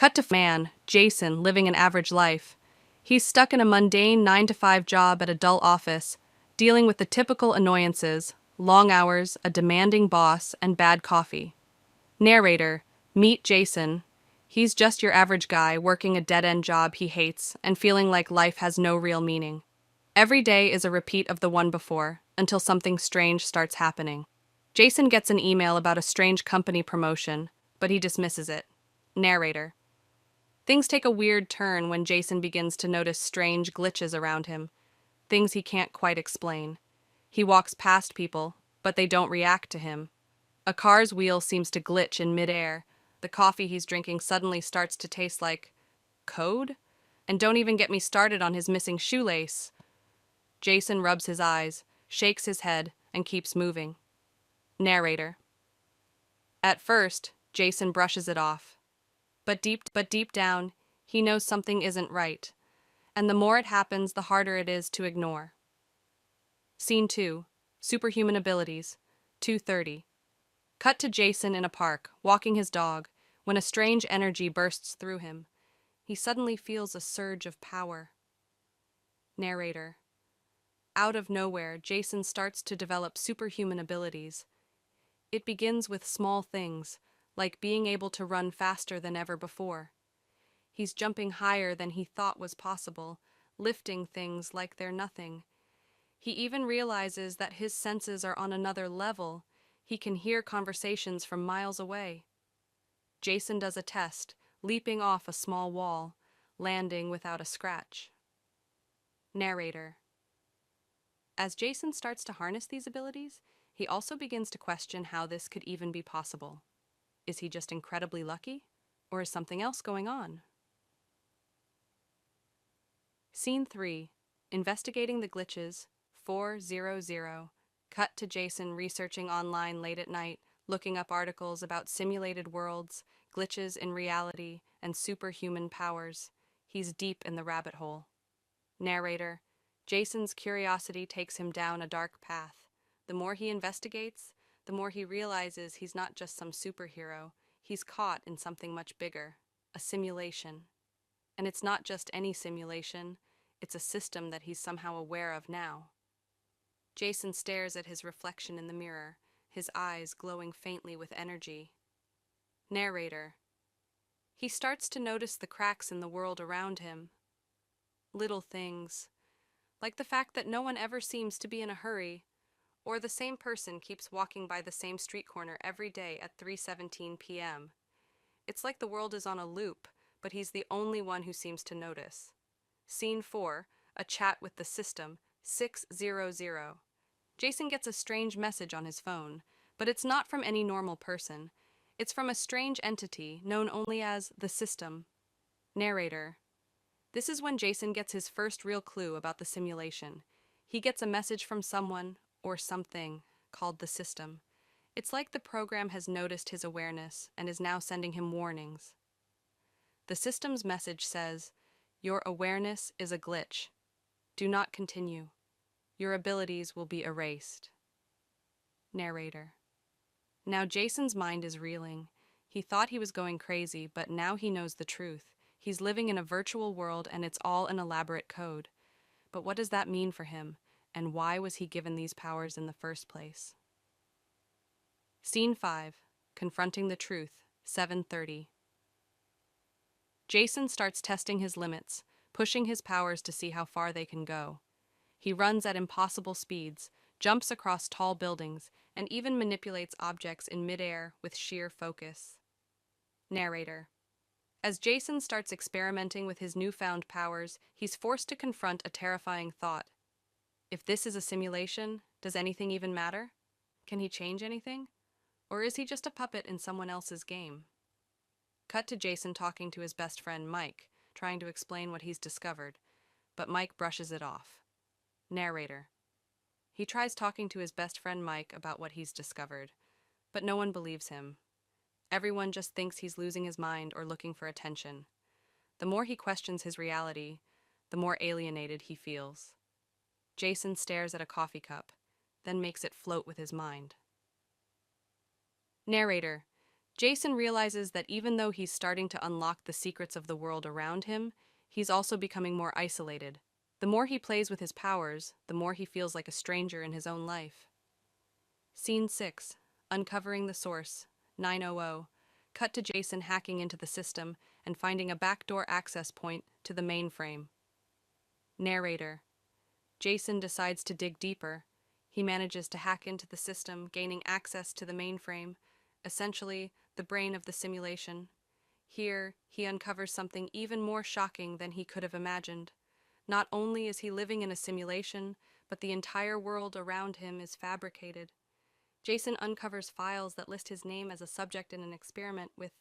Cut to man, Jason, living an average life. He's stuck in a mundane 9 to 5 job at a dull office, dealing with the typical annoyances, long hours, a demanding boss, and bad coffee. Narrator, meet Jason. He's just your average guy working a dead-end job he hates and feeling like life has no real meaning. Every day is a repeat of the one before, until something strange starts happening. Jason gets an email about a strange company promotion, but he dismisses it. Narrator. Things take a weird turn when Jason begins to notice strange glitches around him, things he can't quite explain. He walks past people, but they don't react to him. A car's wheel seems to glitch in midair. The coffee he's drinking suddenly starts to taste like code? And don't even get me started on his missing shoelace. Jason rubs his eyes, shakes his head, and keeps moving. Narrator. At first, Jason brushes it off. But deep down, he knows something isn't right, and the more it happens, the harder it is to ignore. Scene 2. Superhuman abilities. 2:30. Cut to Jason in a park, walking his dog, when a strange energy bursts through him. He suddenly feels a surge of power. Narrator. Out of nowhere, Jason starts to develop superhuman abilities. It begins with small things, like being able to run faster than ever before. He's jumping higher than he thought was possible, lifting things like they're nothing. He even realizes that his senses are on another level. He can hear conversations from miles away. Jason does a test, leaping off a small wall, landing without a scratch. Narrator. As Jason starts to harness these abilities, he also begins to question how this could even be possible. Is he just incredibly lucky, or is something else going on? Scene 3. Investigating the glitches. 4:00. Cut to Jason researching online late at night, looking up articles about simulated worlds, glitches in reality, and superhuman powers. He's deep in the rabbit hole. Narrator. Jason's curiosity takes him down a dark path. The more he investigates, the more he realizes he's not just some superhero. He's caught in something much bigger, a simulation. And it's not just any simulation, it's a system that he's somehow aware of now. Jason stares at his reflection in the mirror, his eyes glowing faintly with energy. Narrator. He starts to notice the cracks in the world around him. Little things, like the fact that no one ever seems to be in a hurry, or the same person keeps walking by the same street corner every day at 3:17 p.m. It's like the world is on a loop, but he's the only one who seems to notice. Scene 4. A chat with the system. 6:00. Jason gets a strange message on his phone, but it's not from any normal person. It's from a strange entity known only as the system. Narrator. This is when Jason gets his first real clue about the simulation. He gets a message from someone, or something, called the system. It's like the program has noticed his awareness and is now sending him warnings. The system's message says, "Your awareness is a glitch. Do not continue. Your abilities will be erased." Narrator. Now Jason's mind is reeling. He thought he was going crazy, but now he knows the truth. He's living in a virtual world and it's all an elaborate code. But what does that mean for him? And why was he given these powers in the first place? Scene 5. Confronting the truth. 7:30. Jason starts testing his limits, pushing his powers to see how far they can go. He runs at impossible speeds, jumps across tall buildings, and even manipulates objects in midair with sheer focus. Narrator. As Jason starts experimenting with his newfound powers, he's forced to confront a terrifying thought. If this is a simulation, does anything even matter? Can he change anything? Or is he just a puppet in someone else's game? Cut to Jason talking to his best friend Mike, trying to explain what he's discovered, but Mike brushes it off. Narrator. He tries talking to his best friend Mike about what he's discovered, but no one believes him. Everyone just thinks he's losing his mind or looking for attention. The more he questions his reality, the more alienated he feels. Jason stares at a coffee cup, then makes it float with his mind. Narrator. Jason realizes that even though he's starting to unlock the secrets of the world around him, he's also becoming more isolated. The more he plays with his powers, the more he feels like a stranger in his own life. Scene 6. Uncovering the Source, 900. Cut to Jason hacking into the system and finding a backdoor access point to the mainframe. Narrator. Jason decides to dig deeper. He manages to hack into the system, gaining access to the mainframe, essentially the brain of the simulation. Here, he uncovers something even more shocking than he could have imagined. Not only is he living in a simulation, but the entire world around him is fabricated. Jason uncovers files that list his name as a subject in an experiment with